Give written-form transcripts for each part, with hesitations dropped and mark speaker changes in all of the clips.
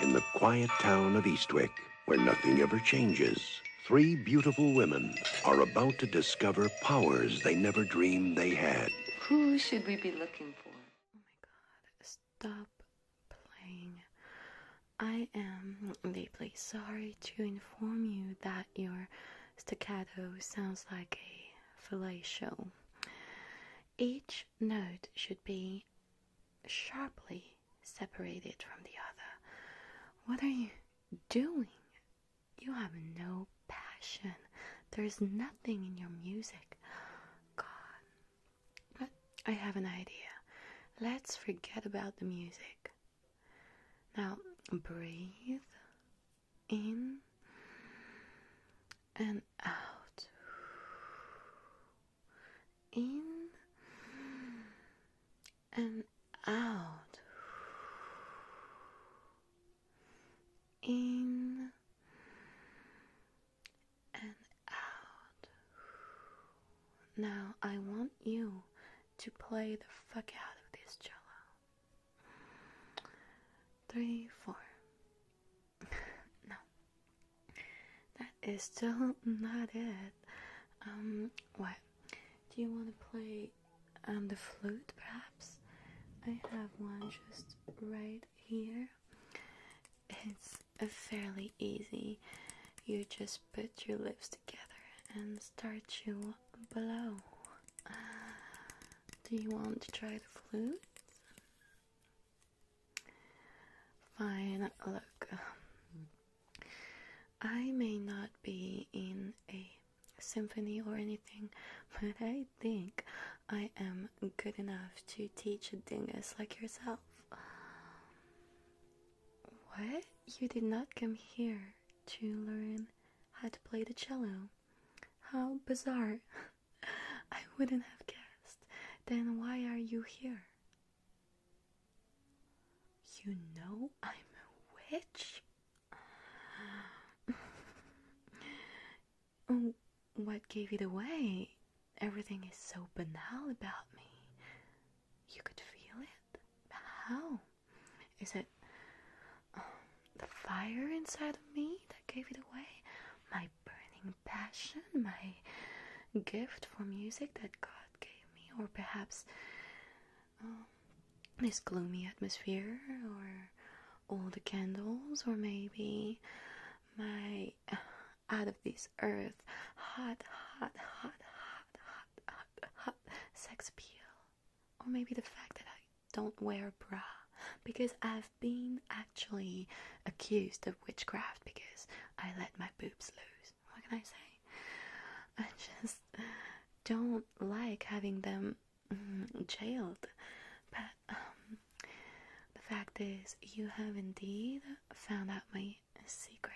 Speaker 1: In the quiet town of Eastwick, where nothing ever changes, three beautiful women are about to discover powers they never dreamed they had.
Speaker 2: Who should we be looking for?
Speaker 3: Oh my god, stop playing. I am deeply sorry to inform you that your staccato sounds like a fellatio. Each note should be sharply separated from the other. What are you doing? You have no passion. There's nothing in your music. God. But I have an idea. Let's forget about the music. Now, breathe in and out. In and out. In and out. Now I want you to play the fuck out of this cello. 3, 4. No, that is still not it. What? Do you want to play the flute, perhaps? I have one just right here. It's fairly easy. You just put your lips together and start to blow. Do you want to try the flute? Fine, look. I may not be in a symphony or anything, but I think I am good enough to teach a dingus like yourself. What? You did not come here to learn how to play the cello? How bizarre. I wouldn't have guessed. Then why are you here? You know I'm a witch? What gave it away? Everything is so banal about me. You could feel it? How? Is it the fire inside of me that gave it away? My burning passion? My gift for music that God gave me? Or perhaps this gloomy atmosphere? Or all the candles? Or maybe my out of this earth hot sex appeal? Or maybe the fact that I don't wear a bra, because I've been actually accused of witchcraft because I let my boobs loose. What can I say? I just don't like having them jailed. But the fact is, you have indeed found out my secret.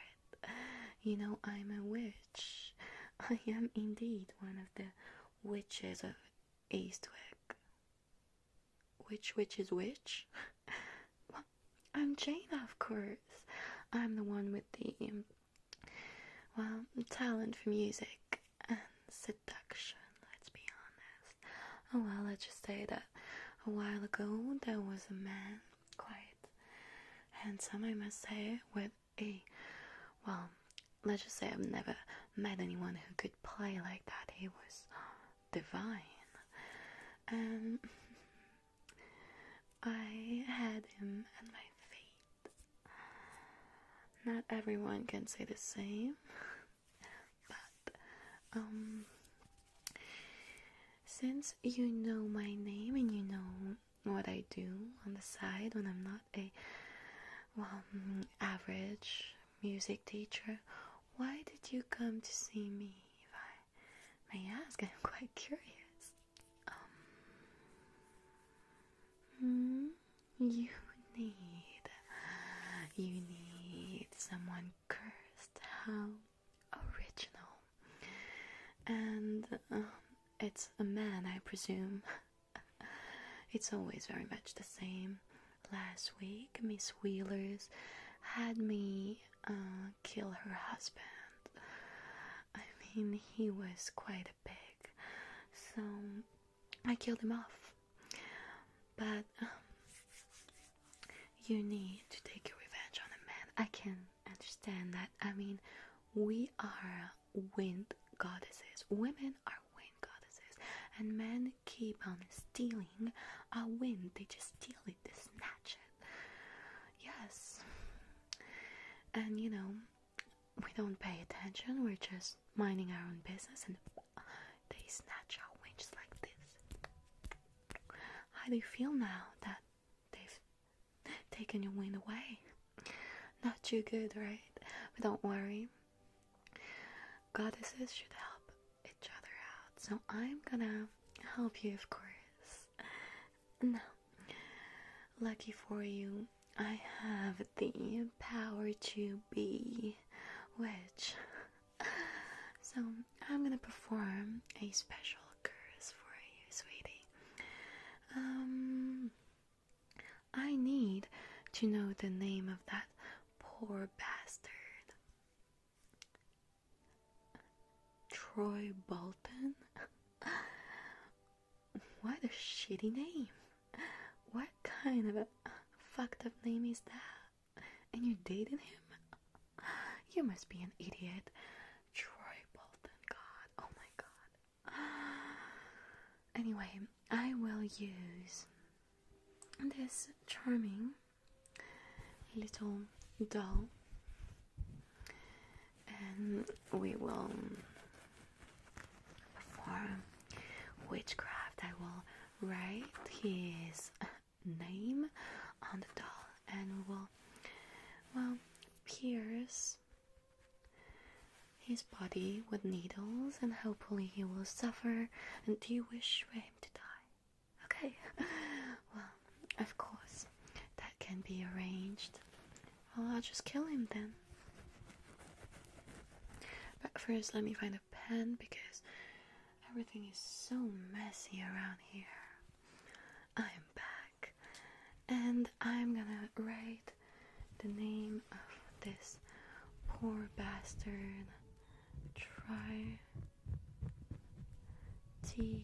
Speaker 3: You know, I'm a witch. I am indeed one of the witches of Eastwick. Which witch is which? Well, I'm Jane, of course. I'm the one with the, talent for music and seduction, let's be honest. Oh well, let's just say that a while ago there was a man, quite handsome, I must say, with a, let's just say I've never met anyone who could play like that. He was divine. And I had him at my feet. Not everyone can say the same, but since you know my name and you know what I do on the side when I'm not a average music teacher, why did you come to see me, if I may ask? I'm quite curious. You need someone cursed. How original. And it's a man, I presume. It's always very much the same. Last week, Miss Wheelers had me kill her husband. I mean, he was quite a pig, so I killed him off. But you need to take your revenge on a I can understand that. I mean, we are wind goddesses. Women are wind goddesses. And men keep on stealing our wind. They just steal it, they snatch it. Yes. And you know, we don't pay attention. We're just minding our own business and they snatch our wind just like this. How do you feel now that they've taken your wind away? Not too good, right? But don't worry. Goddesses should help each other out. So I'm gonna help you, of course. Now, lucky for you, I have the power to be witch. So I'm gonna perform a special curse for you, sweetie. I need to know the name of that poor bastard. Troy Bolton? What a shitty name. What kind of a fucked up name is that? And you're dating him? You must be an idiot. Troy Bolton, God. Oh my god. Anyway, I will use this charming little doll and we will perform witchcraft. I will write his name on the doll and we will, well, pierce his body with needles and hopefully he will suffer. And do you wish for him to die? Okay. Well, of course, that can be arranged. Well, I'll just kill him then. But first, let me find a pen because everything is so messy around here. I am back and I'm gonna write the name of this poor bastard. Try Troy.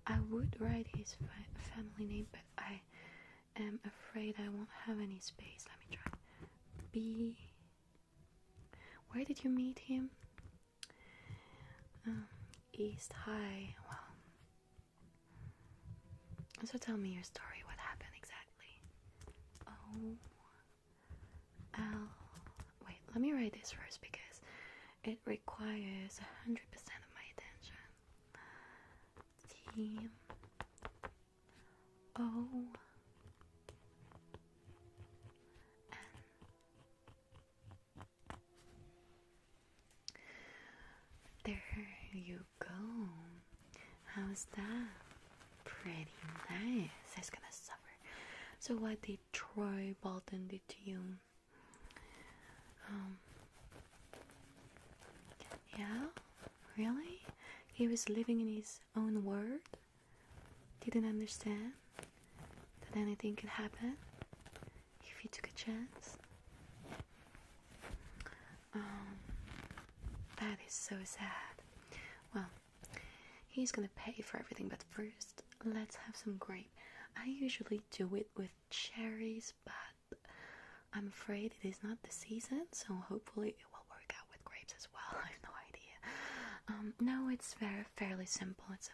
Speaker 3: I would write his family name, but I am afraid I won't have any space. Let me try. B. Where did you meet him? East High. Well, so tell me your story. What happened exactly? O-L. Wait, let me write this first because it requires 100% of my attention. T-O. There you go. How's that? Pretty nice. It's gonna suffer. So what did Troy Bolton do to you? Yeah? Really? He was living in his own world? Didn't understand that anything could happen if he took a chance? That is so sad. Well, he's gonna pay for everything, but first, let's have some grape. I usually do it with cherries, but I'm afraid it is not the season, so hopefully it will work out with grapes as well. I have no idea. No, it's fairly simple. It's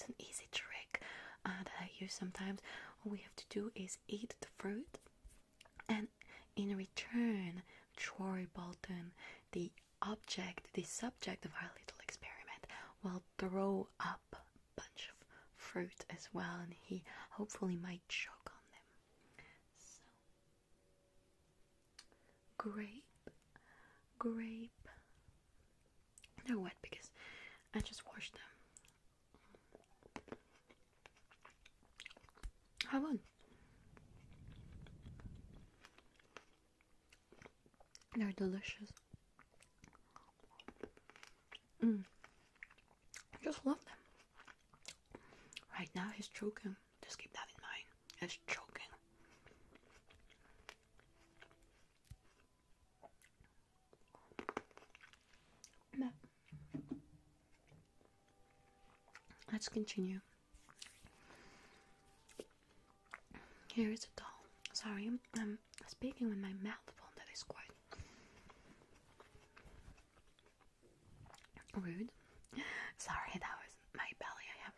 Speaker 3: an easy trick that I use sometimes. All we have to do is eat the fruit, and in return, Troy Bolton, the subject of our little experiment, will throw up a bunch of fruit as well, and he hopefully might choke on them. So, grape. They're wet because I just washed them. How about? They're delicious. I just love them. Right now he's choking. Just keep that in mind. He's choking. let's continue. Here is a doll. Sorry, I'm speaking with my mouth full. That is quite rude. Sorry, that was my belly. I have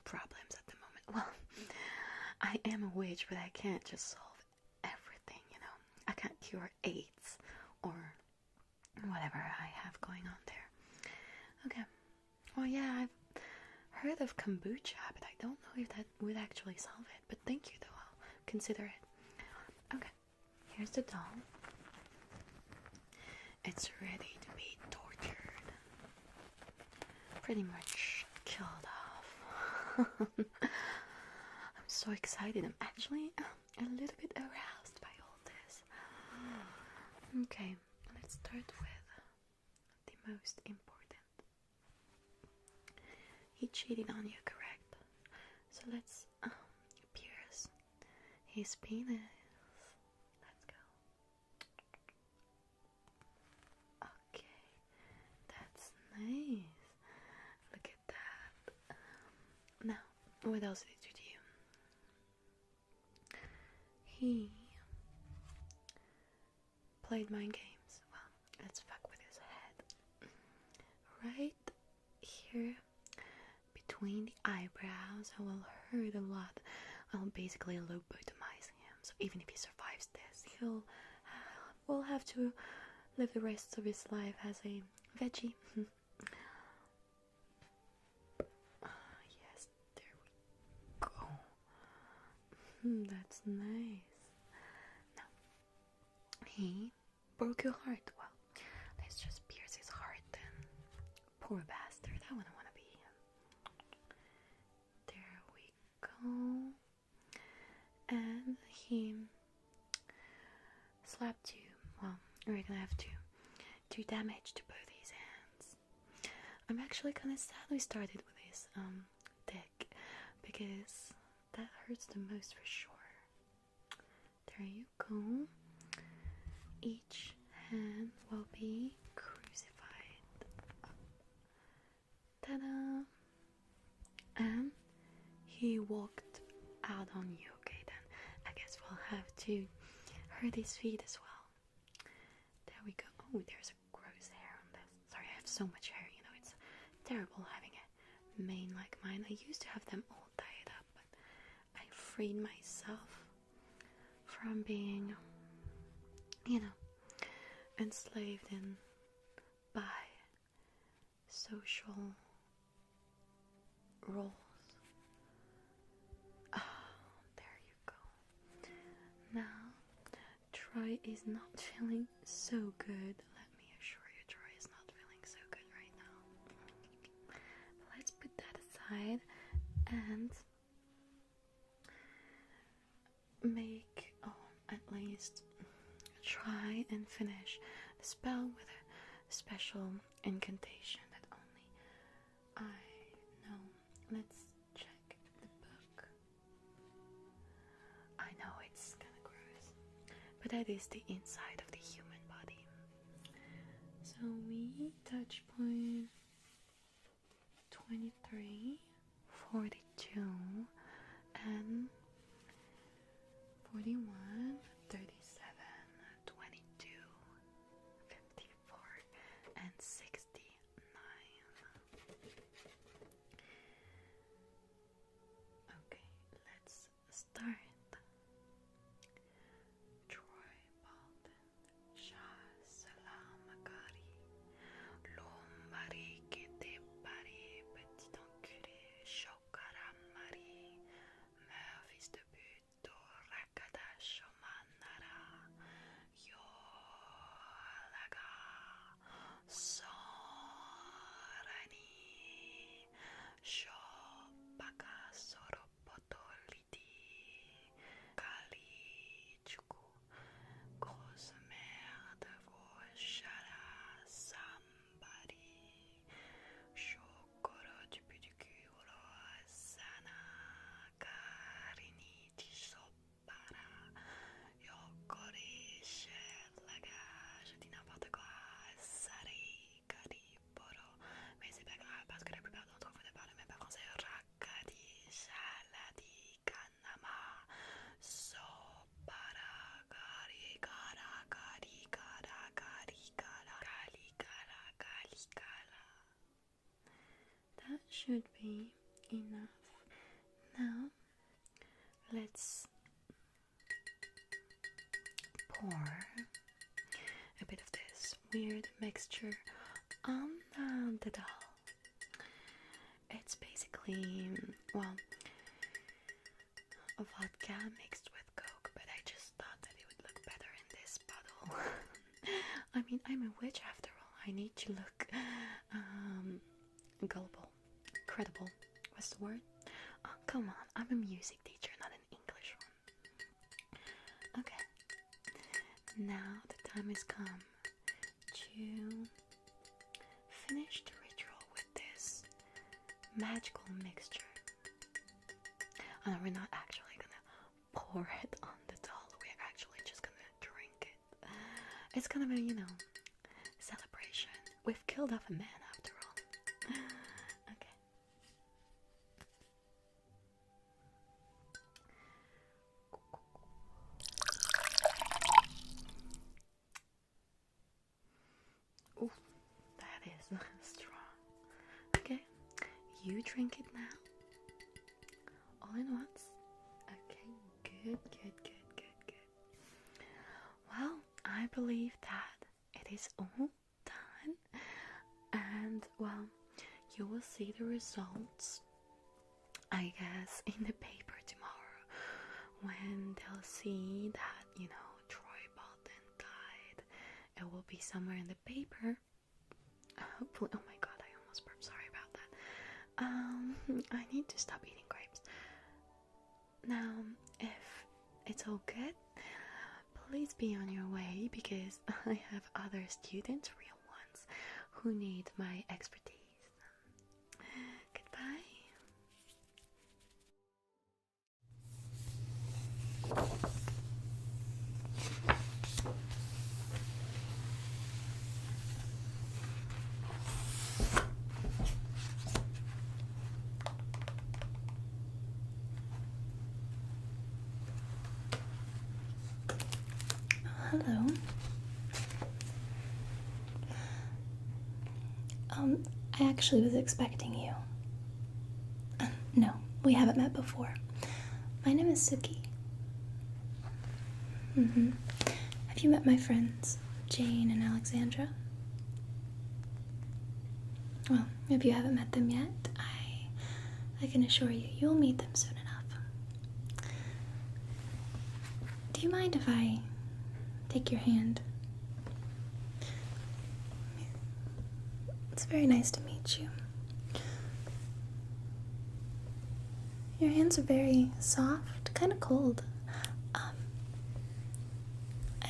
Speaker 3: problems at the moment. Well, I am a witch, but I can't just solve everything, you know. I can't cure AIDS or whatever I have going on there. Okay. Well, yeah, I've heard of kombucha, but I don't know if that would actually solve it. But thank you, though. I'll consider it. Okay. Here's the doll. It's ready to be tortured. Pretty much killed off. I'm so excited. I'm actually a little bit aroused by all this. Okay, let's start with the most important. He cheated on you, correct? So let's pierce his penis. Let's go. Okay, that's nice. Look at that. Now, what else did he do to you? He played mind games. Well, let's fuck with his head. Right here, between the eyebrows, I will hurt a lot. I'll basically lobotomize him. So even if he survives this, will have to live the rest of his life as a veggie. Yes, there we go. That's nice. Now, he broke your heart. Well, let's just pierce his heart then. Poor bastard. I wouldn't want to be him. There we go. And he slapped you. Well, we're gonna have to do damage to both his hands. I'm actually kind of sad we started with his dick, because that hurts the most for sure. There you go. Each hand will be crucified. Ta-da! And he walked out on you. Okay, then I guess we'll have to hurt his feet as well. There we go. Oh, there's a gross hair on this. Sorry, I have so much hair, you know, it's terrible having a mane like mine. I used to have them all tied up, but I freed myself from being, you know, enslaved by social roles. Oh, there you go. Now, Troy is not feeling so good. Let me assure you, Troy is not feeling so good right now. Let's put that aside and make, at least try and finish the spell with a special incantation that only I know. Let's check the book. I know it's kind of gross, but that is the inside of the human body. So we touch point 23, 42, and 41, 37, 22, 54, and 69. Okay, let's start. Troy Bolton, Shah Salamagari, Lombari Kete Bari, Petit Enculé, Chocaramari, Mère fils de pute, Rakadash, should be enough. Now, let's pour a bit of this weird mixture on the doll. It's basically, well, a vodka mixed with Coke, but I just thought that it would look better in this bottle. I mean, I'm a witch after all. I need to look gullible, credible. What's the word? Oh, come on. I'm a music teacher, not an English one. Okay. Now the time has come to finish the ritual with this magical mixture. We're not actually gonna pour it on the doll. We're actually just gonna drink it. It's kind of a, celebration. We've killed off a man after all. Okay. Ooh, that is strong. Okay, you drink it now. All in once. Okay, good. Well, I believe that it is all done. And, well, you will see the results, I guess, in the paper tomorrow. When they'll see that, Troy Bolton died. It will be somewhere in the paper. Hopefully. Oh my god, I almost burped. Sorry about that. I need to stop eating grapes. Now, if it's all good, please be on your way, because I have other students, real ones, who need my expertise. Goodbye.
Speaker 4: Hello. I actually was expecting you. No, we haven't met before. My name is Suki. Have you met my friends, Jane and Alexandra? Well, if you haven't met them yet, I can assure you, you'll meet them soon enough. Do you mind if I take your hand? It's very nice to meet you. Your hands are very soft, kind of cold. I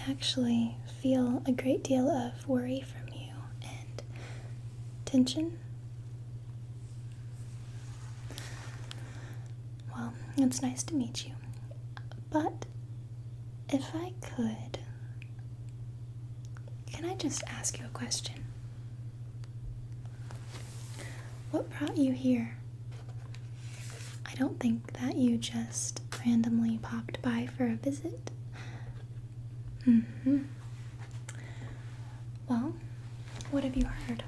Speaker 4: actually feel a great deal of worry from you and tension. Well, it's nice to meet you. But if I could, can I just ask you a question? What brought you here? I don't think that you just randomly popped by for a visit. Well, what have you heard?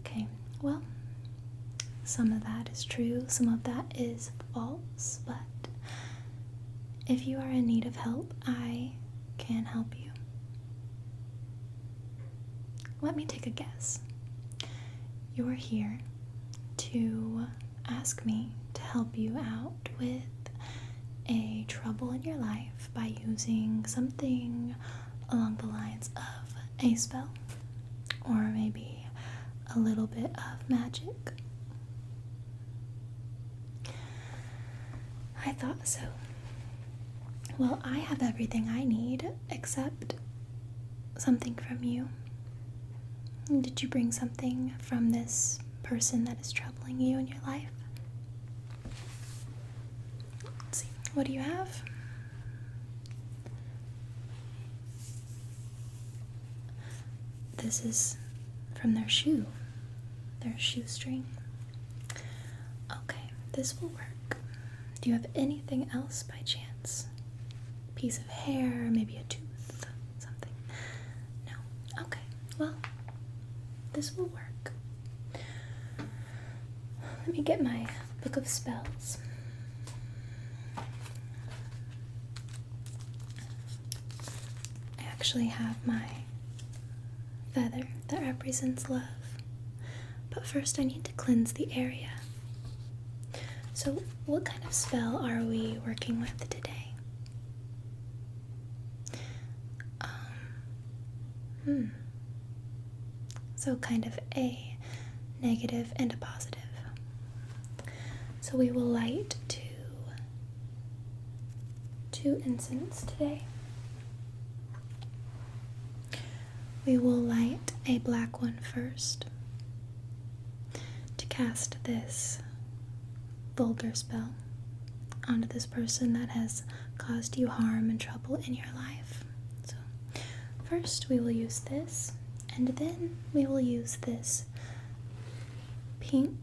Speaker 4: Okay, well, some of that is true, some of that is false, but if you are in need of help, I can help you. Let me take a guess. You're here to ask me to help you out with a trouble in your life by using something along the lines of a spell, or maybe a little bit of magic. I thought so. Well, I have everything I need except something from you. Did you bring something from this person that is troubling you in your life? Let's see. What do you have? This is from their shoestring. Okay, this will work. Do you have anything else by chance? Piece of hair, maybe a tooth? Well, this will work. Let me get my book of spells. I actually have my feather that represents love. But first I need to cleanse the area. So what kind of spell are we working with today? So kind of a negative and a positive. So we will light two incense today. We will light a black one first to cast this vulgar spell onto this person that has caused you harm and trouble in your life. So first we will use this, and then we will use this pink.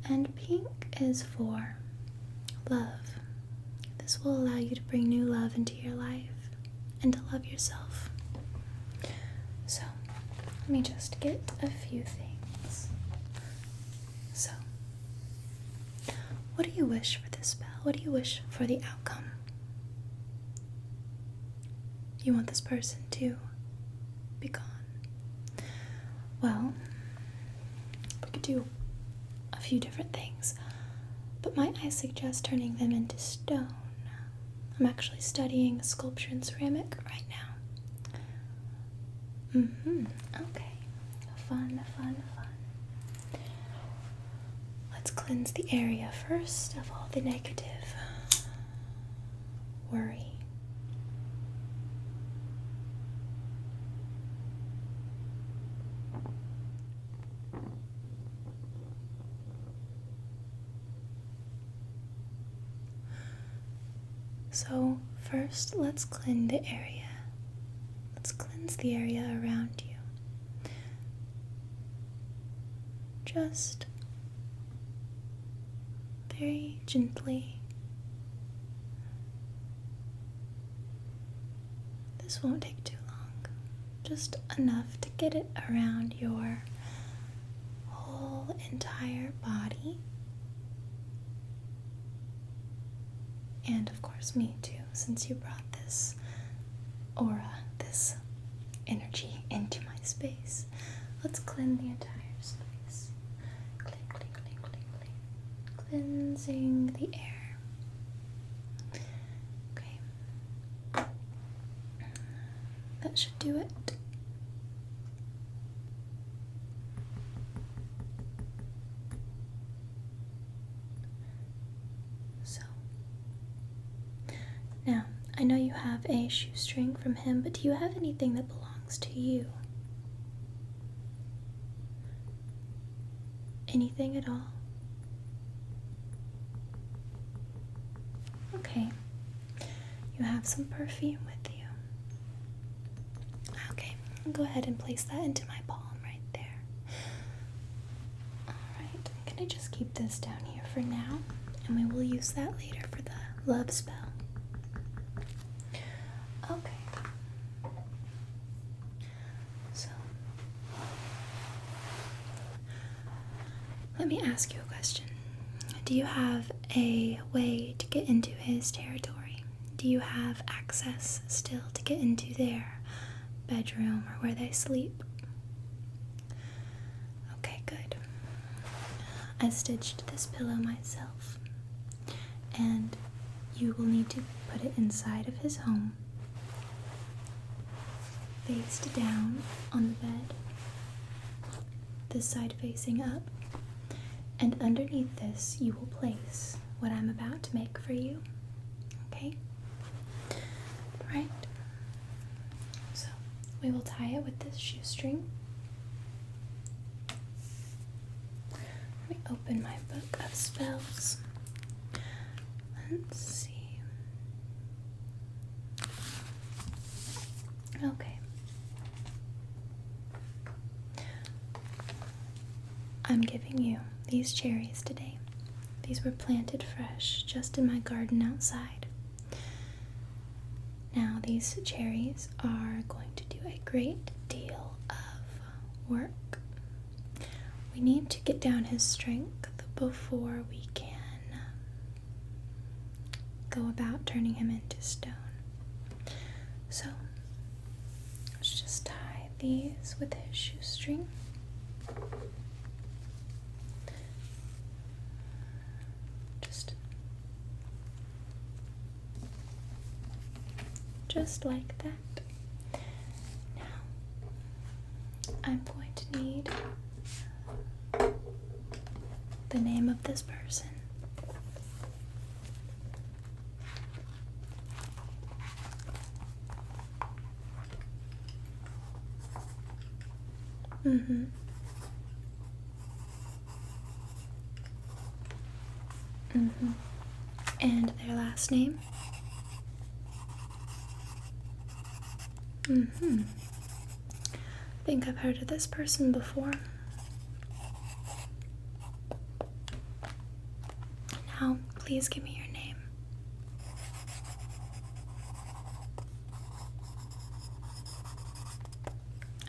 Speaker 4: And pink is for love. This will allow you to bring new love into your life and to love yourself. So let me just get a few things. So, what do you wish for this spell? What do you wish for the outcome? You want this person to be gone. Well, we could do a few different things, but might I suggest turning them into stone? I'm actually studying sculpture and ceramic right now. Okay. Fun. Let's cleanse the area first of all the negative worry. So first, let's cleanse the area. Let's cleanse the area around you. Just very gently. This won't take too long. Just enough to get it around your whole entire body. And of course me too, since you brought this aura, this energy into my space. Let's cleanse the entire space. Clean. Cleansing the air. Okay. That should do it. Now, I know you have a shoestring from him, but do you have anything that belongs to you? Anything at all? Okay. You have some perfume with you. Okay, go ahead and place that into my palm right there. Alright, I'm gonna just keep this down here for now, and we will use that later for the love spell. Okay. So, let me ask you a question. Do you have a way to get into his territory? Do you have access still to get into their bedroom or where they sleep? Okay, good. I stitched this pillow myself, and you will need to put it inside of his home, faced down on the bed, this side facing up, and underneath this you will place what I'm about to make for you. Okay? Right. So we will tie it with this shoestring. Let me open my book of spells. Let's see. Okay. I'm giving you these cherries today. These were planted fresh just in my garden outside. Now, these cherries are going to do a great deal of work. We need to get down his strength before we can go about turning him into stone. So let's just tie these with his shoestring. Just like that. Now, I'm going to need the name of this person. And their last name. I think I've heard of this person before. Now, please give me your name.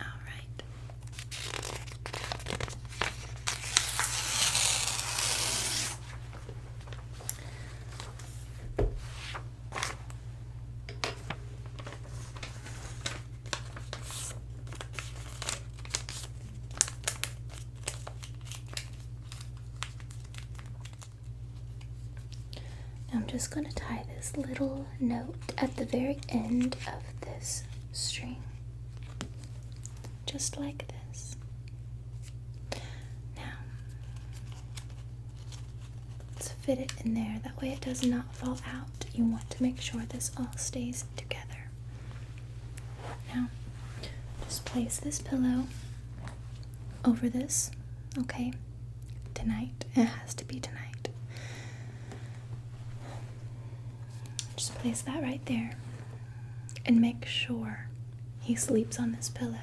Speaker 4: All right. I'm just going to tie this little note at the very end of this string, just like this. Now, let's fit it in there, that way it does not fall out. You want to make sure this all stays together. Now, just place this pillow over this, okay? Tonight, it has to be tonight. Just place that right there and make sure he sleeps on this pillow.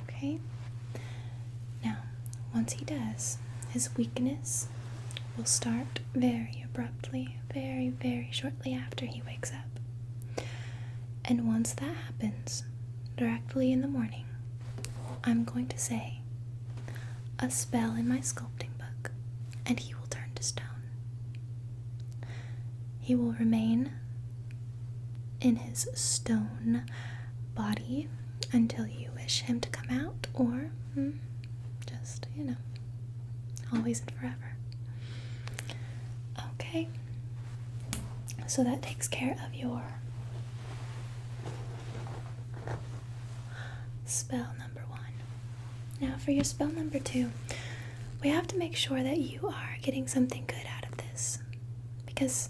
Speaker 4: Okay? Now, once he does, his weakness will start very abruptly, very, very shortly after he wakes up. And once that happens, directly in the morning, I'm going to say a spell in my sculpting book, and he will turn to stone. He will remain in his stone body until you wish him to come out, or just, always and forever. Okay, so that takes care of your spell number 1. Now for your spell number 2, we have to make sure that you are getting something good out of this, because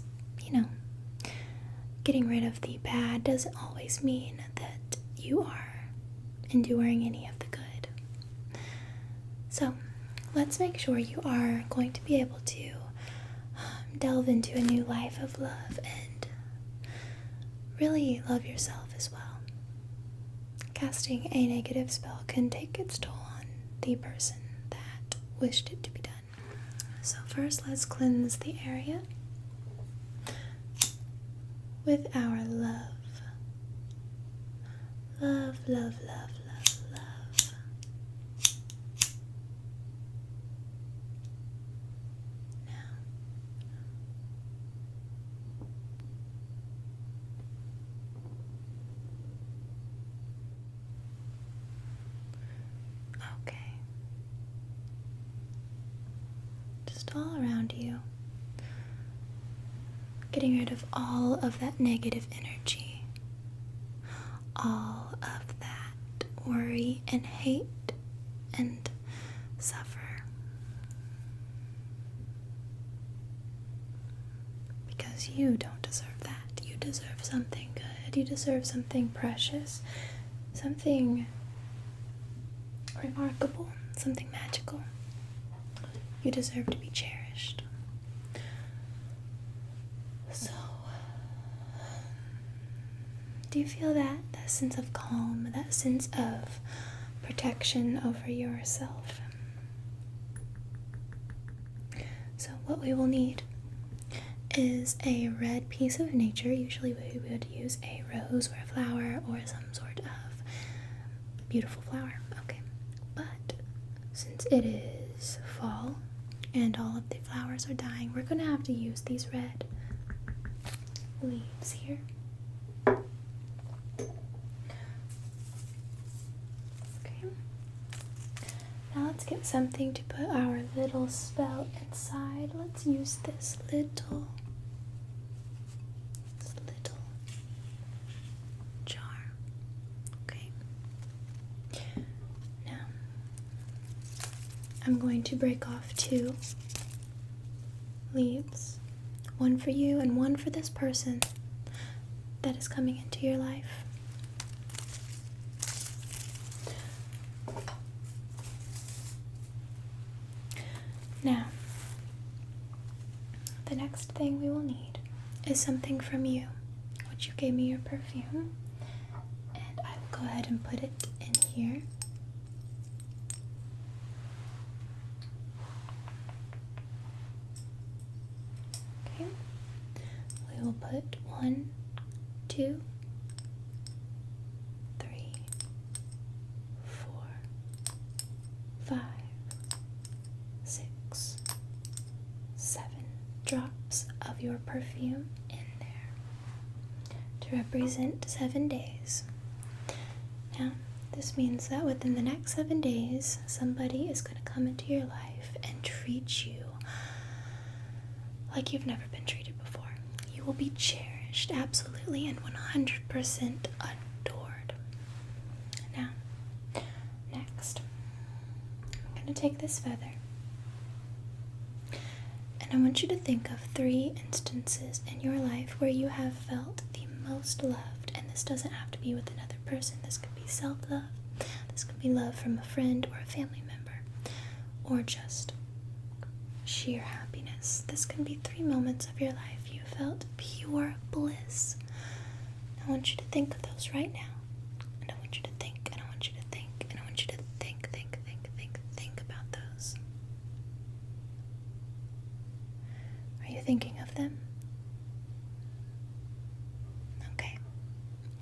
Speaker 4: getting rid of the bad doesn't always mean that you are enduring any of the good. So let's make sure you are going to be able to delve into a new life of love and really love yourself as well. Casting a negative spell can take its toll on the person that wished it to be done. So first, let's cleanse the area with our love. Love, love, love, love, love. Now, okay. Just all around you. Getting rid of all of that negative energy, all of that worry and hate and suffer. Because you don't deserve that. You deserve something good. You deserve something precious, something remarkable, something magical. You deserve to be cherished. So, do you feel that sense of calm, that sense of protection over yourself? So what we will need is a red piece of nature. Usually we would use a rose or a flower or some sort of beautiful flower. Okay, but since it is fall and all of the flowers are dying, we're going to have to use these red leaves here. Okay, now let's get something to put our little spell inside. Let's use this little jar. Okay, now I'm going to break off 2 leaves, one for you and one for this person that is coming into your life. Now, the next thing we will need is something from you, which you gave me your perfume, and I will go ahead and put it in here. Okay, we will put 1, 2, 3, 4, 5, 6, 7 drops of your perfume in there to represent 7 days. Now, this means that within the next 7 days, somebody is going to come into your life and treat you like you've never been treated before. You will be cherished, absolutely, and 100% adored. Now, next, I'm going to take this feather, and I want you to think of 3 instances in your life where you have felt the most loved, and this doesn't have to be with another person. This could be self-love, this could be love from a friend or a family member, or just sheer happiness. This can be 3 moments of your life you felt pure bliss. I want you to think of those right now, and I want you to think, and I want you to think, and I want you to think about those. Are you thinking of them? Okay.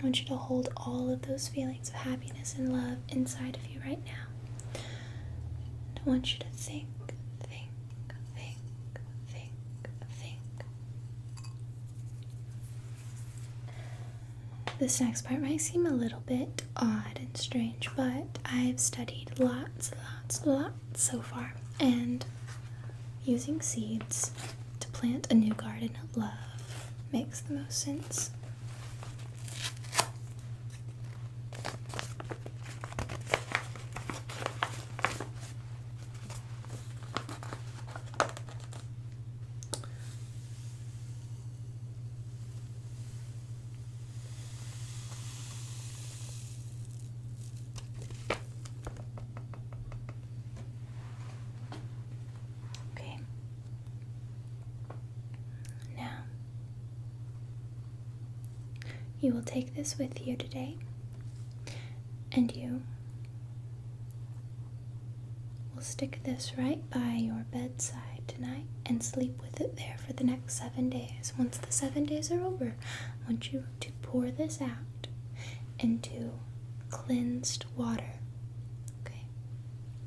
Speaker 4: I want you to hold all of those feelings of happiness and love inside of you right now. And I want you to think. This next part might seem a little bit odd and strange, but I've studied lots so far, and using seeds to plant a new garden of love makes the most sense. You will take this with you today, and you will stick this right by your bedside tonight and sleep with it there for the next 7 days. Once the 7 days are over, I want you to pour this out into cleansed water. Okay?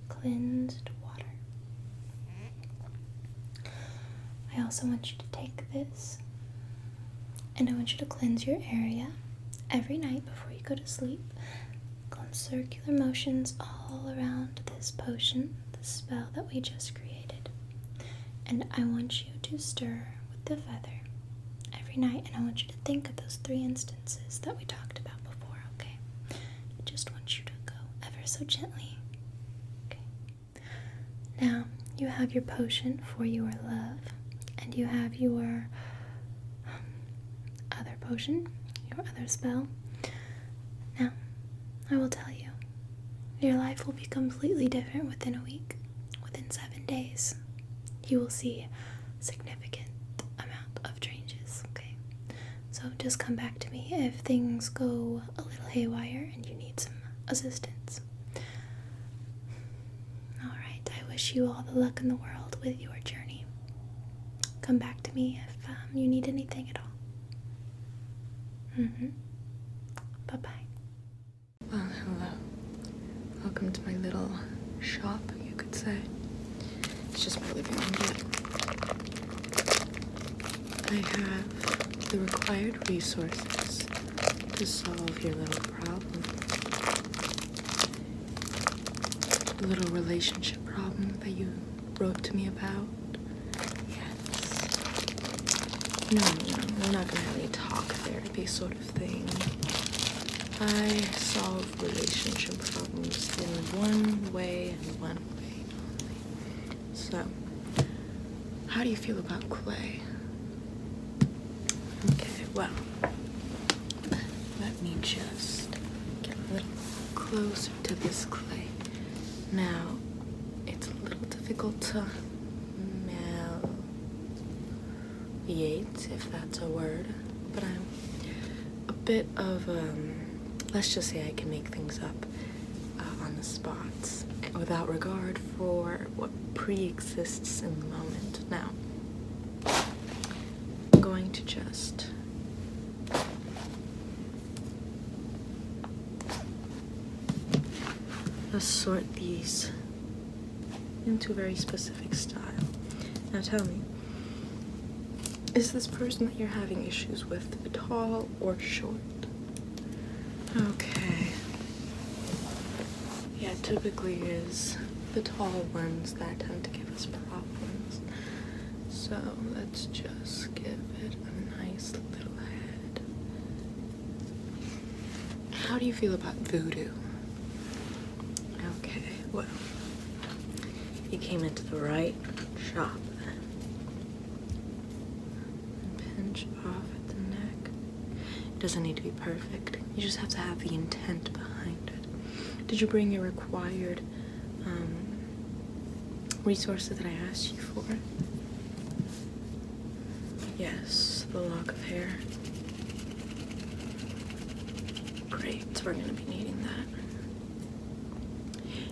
Speaker 4: Cleansed water. I also want you to take this, and I want you to cleanse your area every night before you go to sleep. Cleanse circular motions all around this potion, the spell that we just created. And I want you to stir with the feather every night, and I want you to think of those 3 instances that we talked about before, okay? I just want you to go ever so gently. Okay. Now, you have your potion for your love, and you have your other potion, your other spell. Now, I will tell you, your life will be completely different within a week. Within 7 days, you will see a significant amount of changes, okay? So just come back to me if things go a little haywire and you need some assistance. Alright, I wish you all the luck in the world with your journey. Come back to me if you need anything at all. Bye-bye.
Speaker 3: Well, hello. Welcome to my little shop, you could say. It's just my living room, but I have the required resources to solve your little problem. The little relationship problem that you wrote to me about. Yes. No, we're not gonna have any talk therapy sort of thing. I solve relationship problems in one way and one way only. So, how do you feel about clay? Okay, well, let me just get a little closer to this clay. Now, it's a little difficult to malleate, if that's a word, but I'm a bit of, let's just say I can make things up on the spots without regard for what pre-exists in the moment. Now, I'm going to just assort these into a very specific style. Now tell me, is this person that you're having issues with tall or short? Okay. Yeah, it typically is the tall ones that tend to give us problems. So let's just give it a nice little head. How do you feel about voodoo? Okay, well, you came into the right shop then. Pinch off at the neck. It doesn't need to be perfect. You just have to have the intent behind it. Did you bring your required resources that I asked you for? Yes, the lock of hair. Great, we're gonna be needing that.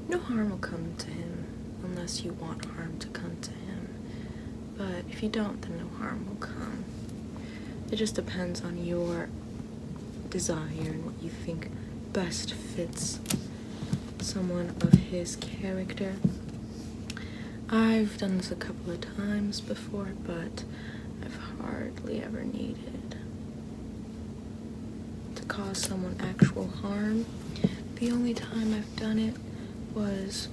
Speaker 3: No harm will come to him unless you want harm to come to him. But if you don't, then no harm will come. It just depends on your desire and what you think best fits someone of his character. I've done this a couple of times before, but I've hardly ever needed to cause someone actual harm. The only time I've done it was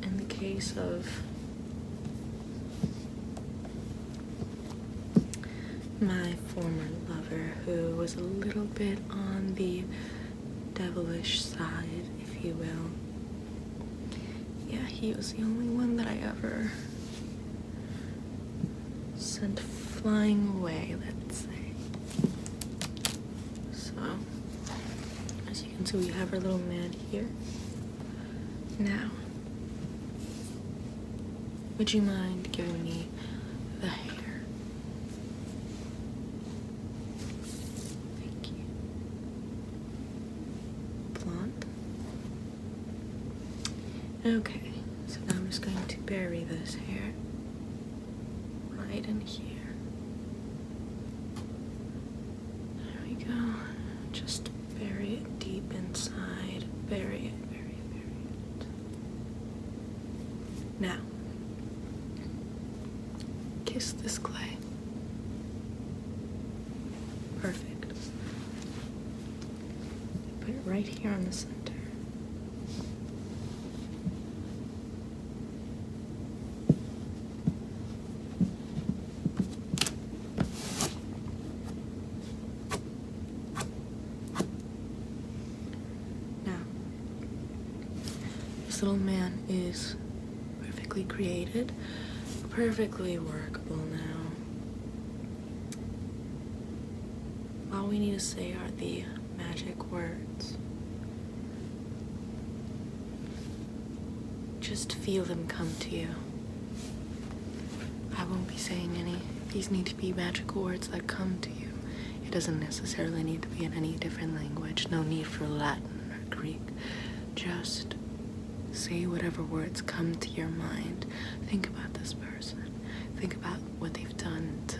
Speaker 3: in the case of my former lover, who was a little bit on the devilish side, if you will. Yeah, he was the only one that I ever sent flying away, let's say. So, as you can see, we have our little man here. Now, would you mind giving me the hair? Thank you. Blonde? Okay, so now I'm just going to bury this hair right in here. There we go. Just bury it deep inside. Bury it, bury it, bury it. Now, kiss this clay. Perfect. Put it right here on the center. Now, this little man is perfectly created, perfectly workable now. All we need to say are the magic words. Just feel them come to you. I won't be saying any. These need to be magical words that come to you. It doesn't necessarily need to be in any different language. No need for Latin or Greek. Just say whatever words come to your mind. Think about this person. Think about what they've done to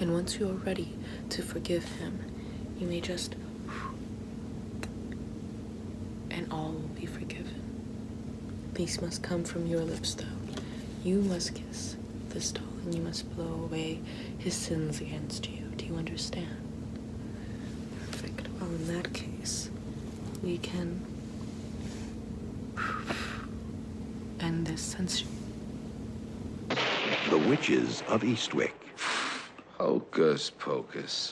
Speaker 5: And once you are ready to forgive him, you may just... and all will be forgiven. These must come from your lips, though. You must kiss this doll, and you must blow away his sins against you. Do you understand? Perfect. Well, in that case, we can end this censorship.
Speaker 1: The Witches of Eastwick.
Speaker 6: Hocus pocus.